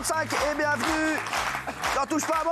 20h45 et bienvenue dans Touche pas à mot.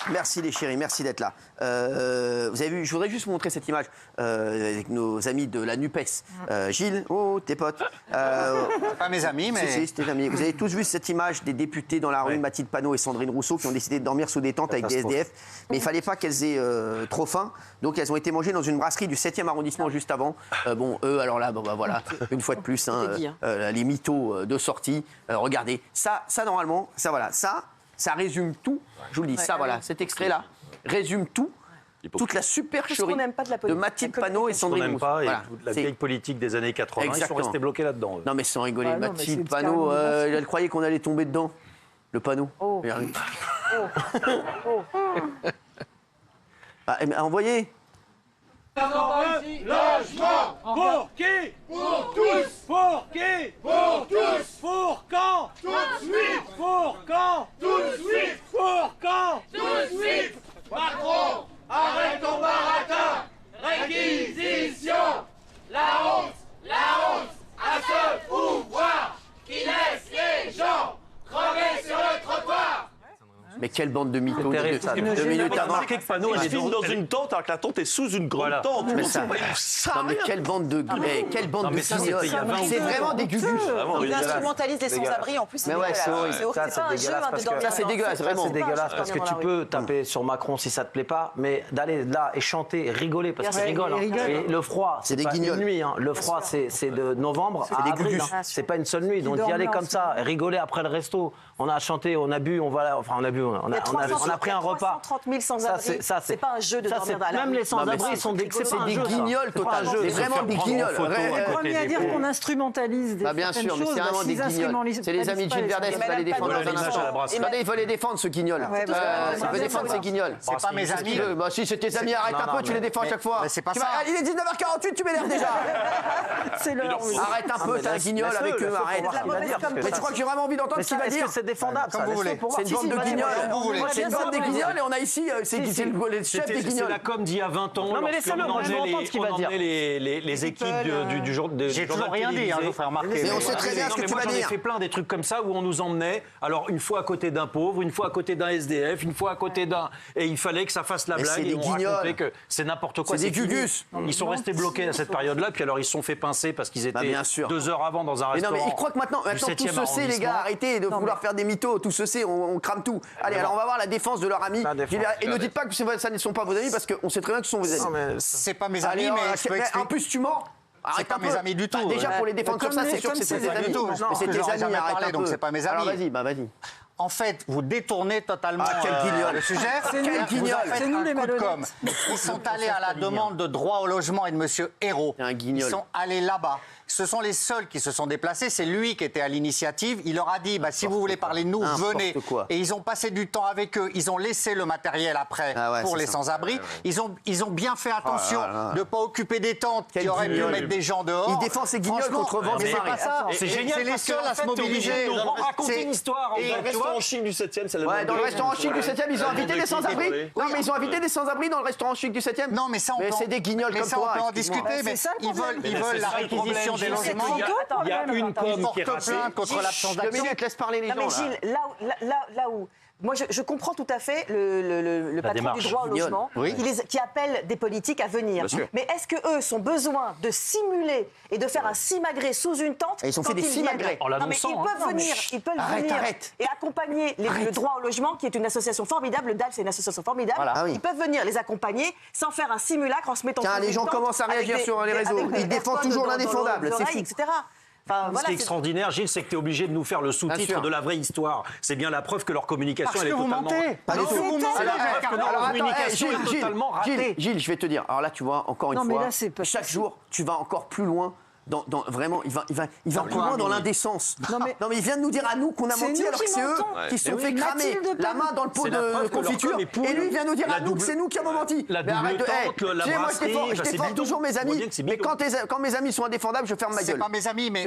Merci les chéris, merci d'être là. Vous avez vu, je voudrais juste vous montrer cette image avec nos amis de la NUPES. Gilles, oh, tes potes. Pas mes amis, mais... Si, c'est tes amis. Vous avez tous vu cette image des députés dans la rue, Mathilde Panot et Sandrine Rousseau, qui ont décidé de dormir sous des tentes avec des SDF. Mais il fallait pas qu'elles aient trop faim. Donc elles ont été mangées dans une brasserie du 7e arrondissement juste avant. Bon, eux, alors là, bon, bah, voilà, une fois de plus, hein, les mythos de sortie. Regardez, ça normalement, ça voilà, ça résume tout. Je vous le dis, ça voilà, cet extrait-là résume tout. Toute la supercherie de Mathilde Panot et Sandrine Rousseau. On n'aime pas, et toute la vieille politique des années 80, ils sont restés bloqués là-dedans. Non mais sans rigoler, Mathilde Panot, elle croyait qu'on allait tomber dedans. Le panneau. Envoyez. Logement pour qui? Pour tous. Pour qui? Pour tous. Pour quand? Tout de suite. Pour quand? Tout de suite. Pour quand? Tout de suite. Macron, arrête ton baratin. Réquisition. La honte à ce pouvoir qui laisse les gens crever sur le trottoir. Mais quelle bande de mythos. Deux minutes avant. Marqué que Panot, elle filme dans une tente alors que la tente est sous une grande tente. Mais ça, non mais quelle bande de guignols. C'est vraiment des gugus. On instrumentalise les sans-abri en plus. Mais ouais, c'est horrible. C'est pas un jeu de dormir. Ça c'est dégueulasse, vraiment. C'est dégueulasse parce que tu peux taper sur Macron si ça te plaît pas, mais d'aller là et chanter, et rigoler parce qu'il rigole. Et le froid, c'est pas une nuit. Le froid, c'est de novembre à avril. C'est pas une seule nuit. Donc d'y aller comme ça, rigoler après le resto. On a chanté, on a bu, on a pris un repas. 330 000 sans-abri. C'est pas un jeu de dormir dans la Même les sans-abri sont des guignols totalement. C'est vraiment des guignols. Premier à dire qu'on instrumentalise des bien sûr, mais c'est vraiment des guignols. C'est les amis de Gilles Verdès qui va les défendre dans un instant. Regardez, il faut les défendre, ce guignol. Il veut défendre ces guignols. C'est pas mes amis. Bah si, c'est tes amis, arrête un peu, tu les défends à chaque fois. C'est pas ça. Il est 19h48, tu m'énerves déjà. C'est l'heure. Arrête un peu, t'es un guignol avec eux, arrête. Mais tu crois que j'ai vraiment envie d'entendre ce qu'il va dire? C'est défendable, comme vous voulez. C'est une bande de guignols. C'est une bande de guignols et on a ici, c'est le chef des guignols. C'est la com d'il y a 20 ans. Non mais laissez-le, moi je veux entendre ce qu'il va dire. Les équipes du jour de J'ai toujours rien dit, je vous ferai remarquer. Mais on sait très bien ce que tu vas dire. J'en ai dire. fait plein des trucs comme ça où on nous emmenait, alors une fois à côté d'un pauvre, une fois à côté d'un SDF, une fois à côté d'un... Et il fallait que ça fasse la blague et on racontait que c'est n'importe quoi. C'est des gugus. Ils sont restés bloqués à cette période-là, puis alors ils se sont fait pincer parce qu'ils étaient 2 heures avant dans un restaurant. Mais non, mais ils croient que maintenant tout se sait, les gars, arrêtez de vouloir faire des mythos, tout se sait, on crame tout. Allez, alors on va voir la défense de leurs amis. Et ne dites pas que ça ne sont pas vos amis parce qu'on sait très bien que ce sont vos amis. C'est pas mes amis, mais je peux expliquer. En plus, tu mens. C'est pas mes amis du tout. Déjà, pour les défendre sur ça, c'est sûr que c'est tes amis. Mais c'est tes amis, arrête un peu. Donc c'est pas mes amis. Alors vas-y. En fait, vous détournez totalement le sujet. C'est nous les malhonnêtes. Ils sont allés à la demande de droit au logement et de monsieur Hérault. Ils sont allés là-bas. Ce sont les seuls qui se sont déplacés. C'est lui qui était à l'initiative. Il leur a dit, si vous voulez parler de nous, venez. Et ils ont passé du temps avec eux. Ils ont laissé le matériel après pour les sans-abri. Ils ont bien fait attention de ne pas occuper des tentes qui auraient pu mettre des gens dehors. Il défend ses guignols contre vent. Mais c'est pas ça. C'est génial. C'est les seuls à se mobiliser. Raconter une histoire. En Chine du 7e, c'est dans le restaurant chic du 7e, ils ont invité des sans-abri. Non, mais ils ont invité des sans-abri dans le restaurant chic du 7e. Non, mais ça, c'est des guignols comme toi. On peut en discuter, mais ils veulent la réquisition des logements. Il y a une pomme qui est ratée. Contre l'absence d'action. 2 minutes, laisse parler les gens. Non mais Gilles, là où... Moi, je comprends tout à fait le patron du droit au logement qui appelle des politiques à venir. Mais est-ce qu'eux sont besoin de simuler et de faire un simagrée sous une tente? Ils ont fait des simagrées. En l'annonçant. Ils peuvent venir et accompagner le droit au logement, qui est une association formidable. Le DAL, c'est une association formidable. Ils peuvent venir les accompagner sans faire un simulacre en se mettant les gens commencent à réagir sur les réseaux. Ils défendent toujours l'indéfendable. C'est fou. Etc. Ce qui est extraordinaire, Gilles, c'est que tu es obligé de nous faire le sous-titre de la vraie histoire. C'est bien la preuve que leur communication, elle est totalement... Parce que vous mentez. Leur communication est totalement ratée. Gilles, je vais te dire. Alors là, tu vois, encore une fois, chaque jour, tu vas encore plus loin. Vraiment, il va plus loin dans l'indécence. Non mais il vient de nous dire à nous qu'on a menti alors que c'est eux qui se sont fait cramer la main dans le pot de confiture. Et lui, il vient nous dire à nous que c'est nous qui avons menti. La double tente, la brasserie, je défends toujours mes amis. Mais quand mes amis sont indéfendables, je ferme ma gueule. C'est pas mes amis, mais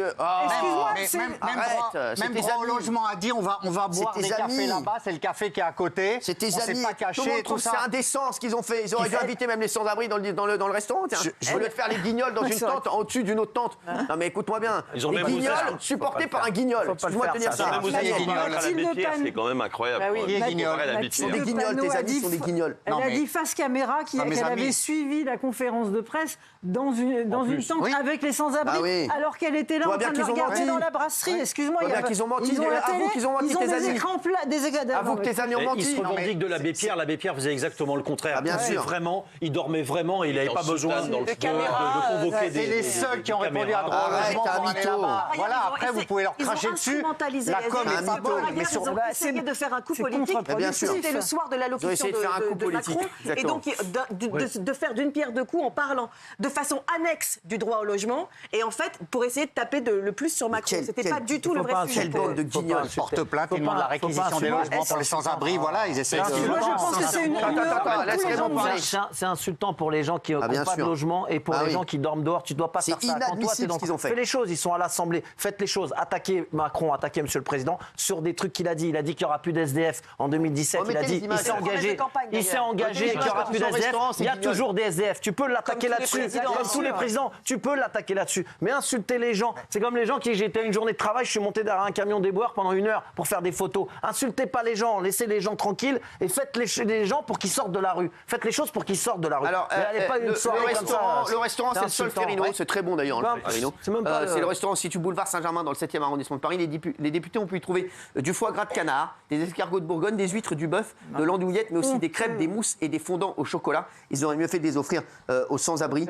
même droit au logement a dit on va boire des cafés là-bas. C'est le café qui est à côté. C'est tes amis. Tout le monde trouve c'est indécent ce qu'ils ont fait. Ils auraient dû inviter même les sans-abri dans le restaurant. Au lieu de faire les guignols dans une tente, au-dessus d'une autre tente. suivante. Non mais écoute-moi bien. Ils ont des même guignols osé- supportés par un guignol. Excuse-moi de te dire Ils ont ça. même osé comparer à l'abbé Pierre, c'est quand même incroyable. Bah oui. quoi. Qui est guignol Comparer à l'abbé Ce sont Pierre. des guignols, tes amis sont des guignols. Elle a dit face caméra qu'elle avait suivi la conférence de presse dans une tente avec les sans-abri, Ah oui. alors qu'elle était là Tu vois en train bien de le qu'ils ont regarder menti. dans la brasserie. Excuse-moi, Tu vois bien qu'ils ont menti. ils ont la Avoue télé, qu'ils ont menti, ils ont tes des amis. écrans plats, des écrans. Avoue que tes amis ont Il menti. se Non, mais- revendique de l'abbé Pierre. L'abbé Pierre faisait exactement le contraire. Ah, bien Il sûr. vraiment, il dormait vraiment et il n'avait était pas en besoin soutane dans le de caméra, convoquer C'est les seuls qui ont répondu à droit au Arrête, logement t'es un pour aller mytho. là-bas. Voilà, Ils ont- après vous pouvez leur ils ont cracher dessus. instrumentalisé La les com SDF. est pas mytho. bonne, mais Ils sur ont essayé de faire un coup c'est politique. contre-productif. Bien sûr. C'était le soir de l'allocution essayé de faire un coup de politique, Macron. Et exactement. donc de faire d'une pierre deux coups en parlant de façon annexe du droit au logement. Et en fait, pour essayer de taper le plus sur Macron. C'était pas du tout le vrai sujet. Quelle bande de guignols. porte plainte, ils demandent la réquisition des logements pour les sans-abri. Voilà, ils essaient de. Moi, je pense que c'est une laisse Raymond parler. C'est insultant pour les gens qui n'ont bien pas de sûr. logement et pour Ah les oui. gens qui dorment dehors. Tu dois pas C'est faire ça. Quand toi, t'es inadmissible dans... ce qu'ils ont fait. Fais les choses, ils sont à l'Assemblée. Faites les choses. Attaquez Macron, attaquez Monsieur le Président sur des trucs qu'il a dit. Il a dit qu'il n'y aura plus d'SDF en 2017. Il a Remettez dit, les images. il s'est engagé. Il Il s'est engagé qu'il n'y aura plus d'SDF. Il y a toujours des SDF. Tu peux l'attaquer Comme tous les là-dessus. présidents, Comme bien tous les sûr. présidents. Tu peux l'attaquer là-dessus. Mais insulter les gens, c'est comme les gens qui j'étais une journée de travail, je suis monté derrière un camion déboire pendant 1 heure pour faire des photos. Insultez pas les gens, laissez les gens tranquilles et faites les gens pour qu'ils sortent de la rue. Faites les choses pour qu'ils sortent de la rue. Alors, Mais allez pas une soirée comme ça. le restaurant, c'est le seul insultant. Ferrino. Ouais. C'est très bon d'ailleurs, Non, le Ferrino. c'est même pas C'est le restaurant situé boulevard Saint-Germain dans le 7e arrondissement de Paris. Les députés ont pu y trouver du foie gras de canard, des escargots de Bourgogne, des huîtres, du bœuf, de l'andouillette, mais aussi des crêpes, des mousses et des fondants au chocolat. Ils auraient mieux fait de les offrir aux sans-abri,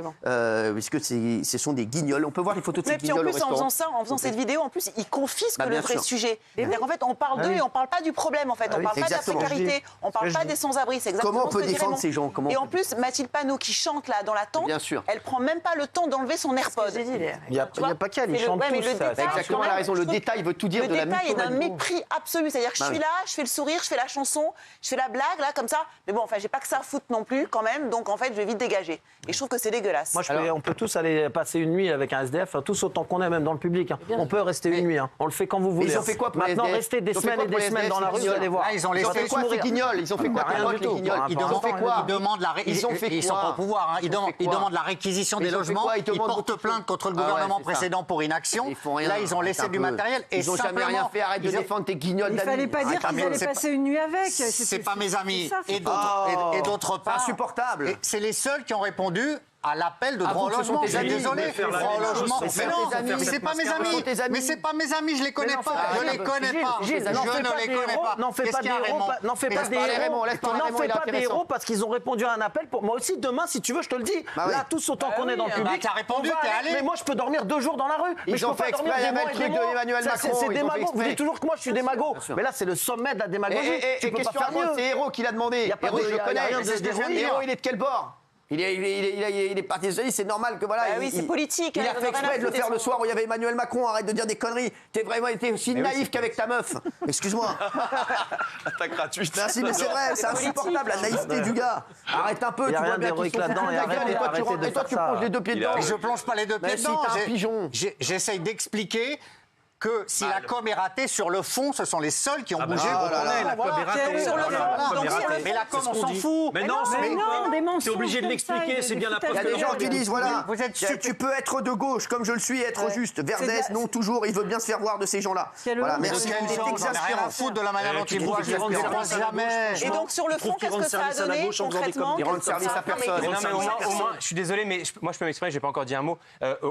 puisque ce sont des guignols. On peut voir les photos de ces Mais puis en guignols au plus, en restaurant. faisant ça, en faisant cette vidéo, en plus, ils confisquent Bah, le bien vrai sûr. sujet. C'est-à-dire qu'en fait, on parle d'eux et on parle pas du problème, en fait. On parle pas de la exactement. précarité, on parle pas des sans-abri. C'est exactement Comment on peut ce que dit défendre Raymond. ces gens? Comment Et on en plus, Mathilde Panot qui chante là dans la tente, Bien sûr. elle prend même pas le temps d'enlever son AirPod. Il n'y a pas qu'elle, ils Mais le- chantent ouais, mais tous. le ça. détail, Exactement, elle a raison. Le détail veut tout dire Le de la détail est d'un mythomanie. mépris absolu. C'est-à-dire que je Bah suis oui. là, je fais le sourire, je fais la chanson, je fais la blague, là, comme ça. Mais bon, enfin, j'ai pas que ça à foutre non plus, quand même. Donc, en fait, je vais vite dégager. Et je trouve que c'est dégueulasse. Moi, on peut tous aller passer une nuit avec un SDF, tous autant qu'on est, même dans le public. On peut rester une nuit. On le fait quand vous voulez. ils ont fait quoi pour les Maintenant, SDF? restez des Ils ont fait semaines quoi et pour des les semaines SDF, dans la rue, ces vous allez voir. Ah, ils ont Ils ont laissé fait quoi ces guignols? Ils ont fait quoi Rien pour du les tout. guignols? Ils Ils ont fait quoi? Ils demandent la Ils ont fait ils sont quoi? pas au pouvoir. Ils demandent la réquisition Mais des ils ont fait logements. quoi? Ils Ils demandent portent beaucoup de plainte choses. contre le Ah ouais, gouvernement c'est ça. précédent pour inaction. Ils font rien. Là, ils ont laissé Arrête du un peu. matériel. Et Ils ont jamais rien fait. Arrête de défendre tes guignols Il d'amis. fallait pas dire Arrête un qu'ils peu. allaient passer une nuit avec. C'est pas mes amis. ça, c'est Et d'autre C'est part, insupportable. et c'est les seuls qui ont répondu à l'appel de droit au Avoue que ce sont logement. tes Je suis amis. désolé. Vous voulez faire la Droit au même chose, logement. c'est Mais faire non, tes amis. mais c'est pas mes Ce sont tes amis. amis. Mais c'est pas mes amis, je les connais pas. Je les connais pas. Gilles, Je ne les connais pas. N'en fais Qu'est-ce pas qu'il y a, des héros. Raymond N'en fais pas Laisse des parler héros. Raymond, laisse parler N'en Raymond, fais il est pas des intéressant. héros parce qu'ils ont répondu à un appel. Moi aussi, demain, si tu veux, je te le dis. Bah oui. Là, tous autant qu'on est dans le public. t'as répondu, on va t'es aller. allé. Mais moi, je peux dormir 2 jours dans la rue. Mais Ils je ont peux pas fait dormir exprès, il y des avait mois le et truc des de mois. Emmanuel Ça, Macron, C'est ils ont fait démago. Vous exprès. dites toujours que moi, je suis démago. Mais là, c'est le sommet de la démagogie. Et Tu peux qu'est-ce pas que tu faire racontes? mieux. C'est Héros qui l'a demandé. Y a pas Héros, de- je y le a connais. rien de dérouillé. Héros, il est de quel bord? Il est parti socialiste, c'est normal que voilà. Bah oui, c'est politique, Il hein, a ils en fait ont rien à exprès de le foutre faire des le gens. soir où il y avait Emmanuel Macron. Arrête de dire des conneries. T'es vraiment été aussi naïf qu'avec ta meuf. Excuse-moi. Attaque gratuite. Merci, mais c'est vrai, c'est insupportable la naïveté du gars. Arrête un peu, Y tu a vois rien bien qu'ils d'héroïque sont là-dedans, foutus de et la gueule, arrêtez- et toi arrêtez de tu faire ça. plonges les deux pieds dedans. Et je plonge pas les deux pieds si, dedans. t'es un pigeon. J'essaye d'expliquer que si la com est ratée, sur le fond, ce sont les seuls qui ont bougé bah, pour oh là qu'on là. ait la com est ratée. Sur le fond, donc sur le Mais la com, on s'en fout. Mais non, mais non, des mensonges c'est obligé de comme l'expliquer, ça, c'est bien la des Il y a preuve des gens qui disent, voilà, Vous êtes tu peux être de gauche comme je le suis et être juste. Verdès, non, toujours, il veut bien se faire voir de ces gens-là. Voilà, merci. Quel Il est genre, j'en ai rien à exaspérant. foutre de la manière dont ils boivent, je les croise jamais. Et donc, sur le fond, qu'est-ce que ça a donné concrètement? Ils rendent service à personne. Mais non, mais au moins, je suis désolé, mais moi je peux m'exprimer, j'ai pas encore dit un mot.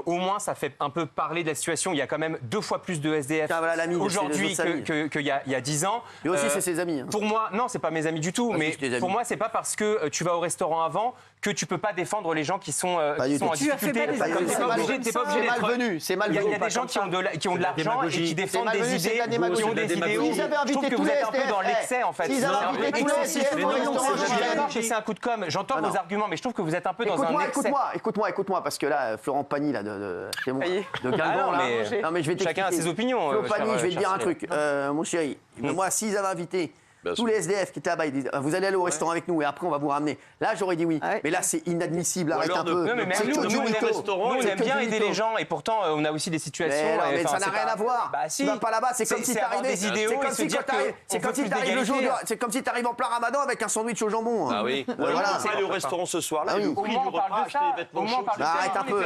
Au moins, ça fait un peu parler de la situation. Il y a quand même 2 fois plus de SDF Tiens, voilà l'ami, aujourd'hui c'est les autres amis. qu'il y a 10 ans. Lui aussi, c'est ses amis. Pour moi, non, c'est pas mes amis du tout. Ah, si, Mais c'est tes amis. pour moi, c'est pas parce que tu vas au restaurant avant que tu peux pas défendre les gens qui sont en du tout. Tu as fait difficulté. pas des T'es pas obligé comme t'es pas ça. obligé C'est d'être. malvenu, c'est Il y a malvenu. des gens qui ont de l'argent et démagogie. qui défendent C'est des malvenu, c'est de idées, la démagogie. qui ont des S'ils idéaux. avaient Je invité trouve que tous vous les êtes un peu dans SDF, l'excès en fait. s'ils avaient invité tous les SDF, Mais au non, restaurant, je suis j'aurais d'accord dit. que c'est un coup de com'. J'entends vos arguments, mais je trouve que vous êtes un peu dans un excès. Écoute-moi, parce que là, Florent Pagny, là, c'est bon, Pagny. de Guingamp, Ah non, là. mais Non, mais je vais chacun a t'expliquer. ses opinions, Flo Pagny, cher je vais te dire un Cyril. truc, mon chéri. Moi, s'ils avaient invité Tous les SDF qui étaient là-bas, ils disent vous allez aller au restaurant avec nous et après on va vous ramener. Là, j'aurais dit oui. Mais là, c'est inadmissible. Arrête un peu. Non, mais même nous, on aime bien aider les gens et pourtant, on a aussi des situations. Mais ça n'a rien à voir. Tu vas pas là-bas, c'est comme si t'arrivais. C'est comme si t'arrives en plein Ramadan avec un sandwich au jambon. Ah oui. Voilà. On va aller au restaurant ce soir-là. Le prix du repas, acheter des vêtements chauds. Arrête un peu.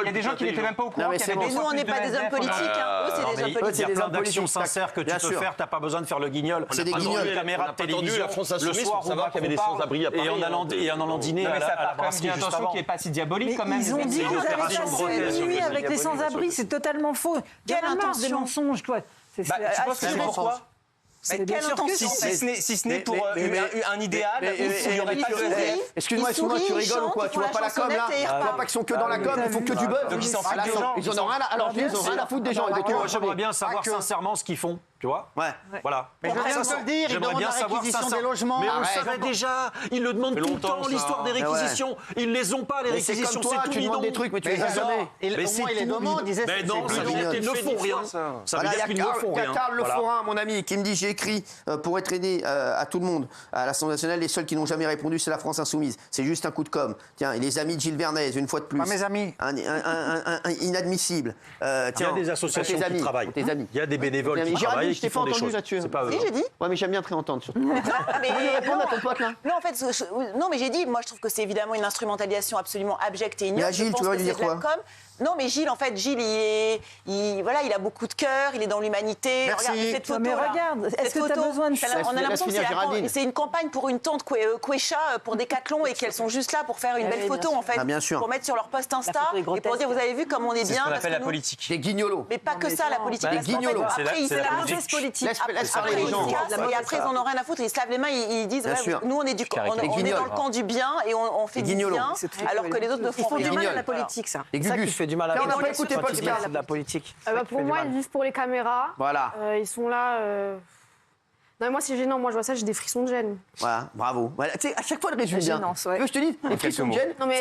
Il y a des gens qui n'étaient même pas au courant. Mais nous, on n'est pas des hommes politiques. Eux, c'est des hommes politiques. Il y a plein d'actions sincères que tu peux faire. T'as pas besoin de faire le guignol. C'est des guignols. Caméra de télévision. Le soir, on savoir qu'il y avait des sans-abri à Paris. Et en allant dîner à la brasserie juste avant. Qui n'est pas si diabolique quand même. Ils ont dit qu'ils avaient passé une nuit avec les sans-abri, c'est totalement faux. Quelle intention des mensonges, toi. Tu penses que c'est pourquoi quelle intention si ce n'est pour un idéal où il n'y aurait pas de SDF. Excuse-moi, tu rigoles ou quoi? Tu vois pas la com là? Tu vois pas qu'ils sont que dans la com, ils font que du buzz. Donc ils s'en foutent des gens. Ils en ont rien à... Alors ils ont rien à foutre des gens. J'aimerais bien savoir sincèrement ce qu'ils font. Tu vois? Ouais. Voilà. Mais je viens de te le dire, ils demandent la réquisition des logements. Mais on le savait déjà. Ils le demandent tout le temps, l'histoire des réquisitions. Ils les ont pas, les réquisitions. C'est tout. Tu demandes des trucs, mais tu les as jamais. Mais au moins, ils les demandent. Mais non, ça veut dire qu'ils ne font rien. Ça veut dire qu'ils ne font rien. Il y a Karl Le Forin, mon ami, qui me dit j'ai écrit pour être aidé à tout le monde à l'Assemblée nationale. Les seuls qui n'ont jamais répondu, c'est la France insoumise. C'est juste un coup de com'. Tiens, et les amis de Gilles Vernet, une fois de plus. Pas mes amis. Inadmissible. Il y a des associations qui travaillent. Il y a des bénévoles qui travaillent et qui font des choses. C'est pas eux. Oui, j'ai dit. Ouais, mais j'aime bien te réentendre surtout. Mais répondre à ton pote là. Non, en fait, non, mais j'ai dit, moi je trouve que c'est évidemment une instrumentalisation absolument abjecte et ignoble. Mais Gilles, tu vas lui dire quoi? Non, mais Gilles, en fait, Gilles, il a beaucoup de cœur, il est dans l'humanité. Merci. Regarde cette photo. Mais regarde, est-ce que tu as besoin de ça? On a l'impression que c'est une campagne pour une tante Quecha pour Decathlon et qu'elles sont juste là pour faire une belle photo, en fait. Bien sûr. Pour mettre sur leur post Insta et pour dire, vous avez vu comme on est bien. C'est ce qu'on appelle la politique. Des guignolos. Mais pas que ça, la politique. Des guignolos. Après, ils se lavent politique. Laisse parler les gens. Et après, ils en ont rien à foutre. Ils se lavent les mains, ils disent, nous, on est dans le camp du bien et on fait du bien, alors que les autres ne font rien. Ils font du mal à la politique, ça. C'est ça qui fait du mal à la politique. C'est de la politique. Pour moi, ils vivent pour les caméras. Voilà. Ils sont là. Non, mais moi, c'est gênant. Moi, je vois ça, j'ai des frissons de gêne. Voilà, bravo. Voilà, tu sais, à chaque fois, le résume bien. Tu veux que je te dise, les frissons de gêne. Non, mais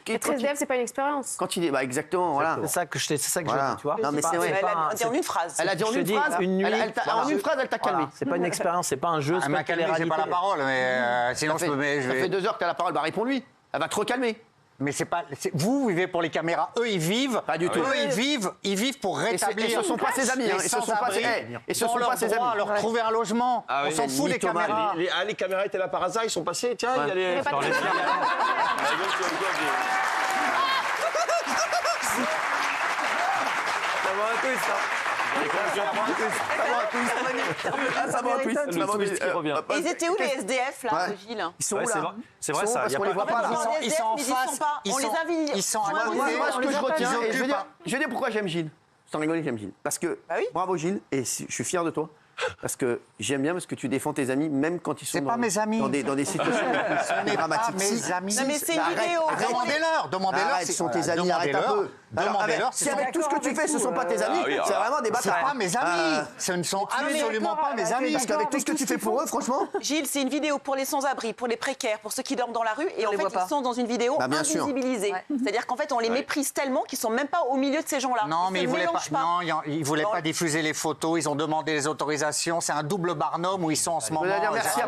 être SDF, c'est pas une expérience. Quand il est. Bah, exactement, voilà. C'est ça que je dis, tu vois. Non, mais c'est vrai. Elle a dit en une phrase. Elle a dit en une phrase. En une phrase, elle t'a calmé. C'est pas une expérience, c'est pas un jeu. Elle m'a calmé, j'ai pas la parole, mais sinon je peux. Ça fait 2 heures que t'as la parole, bah réponds-lui. Elle va te recalmer. Mais c'est pas. Vous vivez pour les caméras. Eux, ils vivent. Pas du tout. Eux, ils vivent pour rétablir. Et ce sont pas ses amis. Et ce sont pas ses. Et ce sont pas ses amis. Leur trouver un logement. On s'en fout des caméras. Les caméras étaient là par hasard, ils sont passés. Tiens, il y a les. Et ils étaient où les SDF là, Gilles? Ils sont où là? C'est vrai ça. Parce qu'on les voit pas là. Ils sont en face. On les invite. Ils sont à Moi, ce que je retiens, et je vais dire pourquoi j'aime Gilles. Sans rigoler, j'aime Gilles. Parce que, bravo Gilles, et je suis fier de toi. Parce que j'aime bien parce que tu défends tes amis même quand ils sont dans des situations dramatiques. Mes amis. Non mais c'est une vidéo. Demandez-leur. Arrête, ce sont tes amis, arrête un peu. Demandez-leur. Si avec tout ce que tu fais, ce ne sont pas tes amis, c'est vraiment des bâtards. C'est pas mes amis. Ce ne sont absolument pas mes amis. Parce qu'avec tout ce que tu fais pour eux, franchement. Gilles, c'est une vidéo pour les sans-abri, pour les précaires, pour ceux qui dorment dans la rue. Et en fait, ils sont dans une vidéo invisibilisée. C'est-à-dire qu'en fait, on les méprise tellement qu'ils ne sont même pas au milieu de ces gens-là. Non, mais ils voulaient pas diffuser les photos. Ils ont demandé les autorisations. C'est un double Barnum où ils sont en ce moment. Merci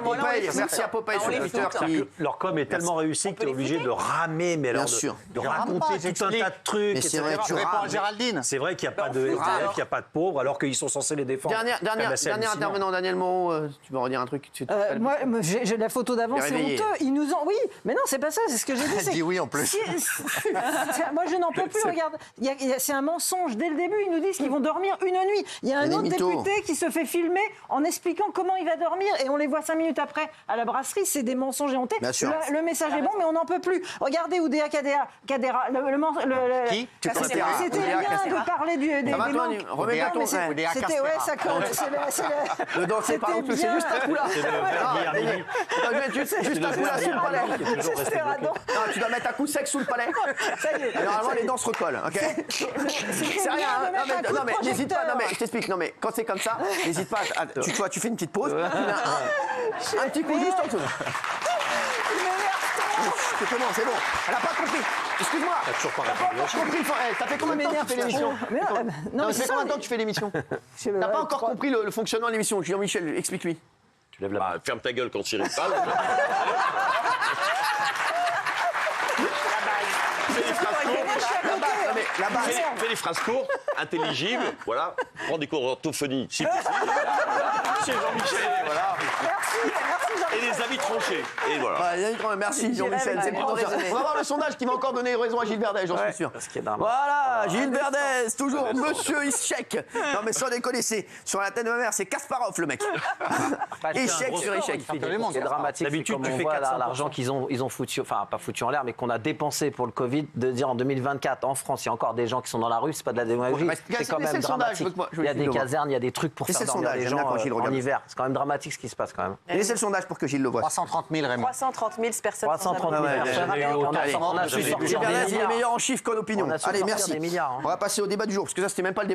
à Popeye sur Twitter. Leur com est tellement réussie que tu es obligé de ramer, mais alors de raconter tout un tas de trucs. C'est vrai, tu réponds à Géraldine. C'est vrai qu'il n'y a pas de SDF, il n'y a pas de pauvres, alors qu'ils sont censés les défendre. Dernier intervenant, Daniel Moreau, tu veux redire un truc? Moi, j'ai la photo d'avant, c'est honteux. Ils nous ont. Oui, mais non, c'est pas ça, c'est ce que j'ai dit. Elle dit oui en plus. Moi, je n'en peux plus. Regarde, c'est un mensonge. Dès le début, ils nous disent qu'ils vont dormir une nuit. Il y a un autre député qui se fait filmer en expliquant comment il va dormir et on les voit 5 minutes après à la brasserie. C'est des mensonges éhontés. Le message est bon, mais on n'en peut plus. Regardez Oudéa Kadera. Qui? C'était bien de parler des manques. Remets-toi ton C'était, ouais, ça compte. Le danser par exemple, c'est juste un coup là. Juste un coup là sous le palais. Non, tu dois mettre un coup sec sous le palais. Normalement, les dents se recollent, ok? C'est rien. Non, mais n'hésite pas. Non, mais je t'explique. Non, mais quand c'est comme ça, n'hésite pas. Tu fais une petite pause. Un petit coup juste en dessous. C'est bon. Elle n'a pas compris. Excuse-moi. T'as toujours pas compris. Ça fait combien de temps que tu fais l'émission? Non, mais ça fait combien de temps que tu fais l'émission? T'as pas encore compris le fonctionnement de l'émission. Jean-Michel, explique-lui. Tu lèves la main. Ferme ta gueule quand Cyril parle. Fais des phrases courtes, intelligibles, voilà. Prends des cours d'orthophonie, si possible. Chez Jean-Michel, voilà. Merci et des avis tranchés. Et voilà. Merci Jean-Michel. On va voir le sondage qui va encore donner raison à Gilles Verdez, j'en suis sûr. Voilà, Gilles Verdez, toujours monsieur échec. Non mais sans déconner, c'est sur la tête de ma mère, c'est Kasparov le mec. Échec sur échec. C'est dramatique, c'est comme on voit l'argent qu'ils ont foutu, enfin pas foutu en l'air, mais qu'on a dépensé pour le Covid, de dire en 2024 en France, il y a encore des gens qui sont dans la rue, c'est pas de la démagogie, c'est quand même dramatique. Il y a des casernes, il y a des trucs pour faire dormir les gens en hiver. C'est quand même dramatique ce qui se passe quand même. Laissez le sondage pour que Gilles le voit. 330 000, Raymond. 330 000 personnes. 330 000 personnes. On a su sortir. Il est meilleur en chiffres qu'en opinion. Allez, merci. On va passer au débat du jour, parce que ça, c'était même pas le débat.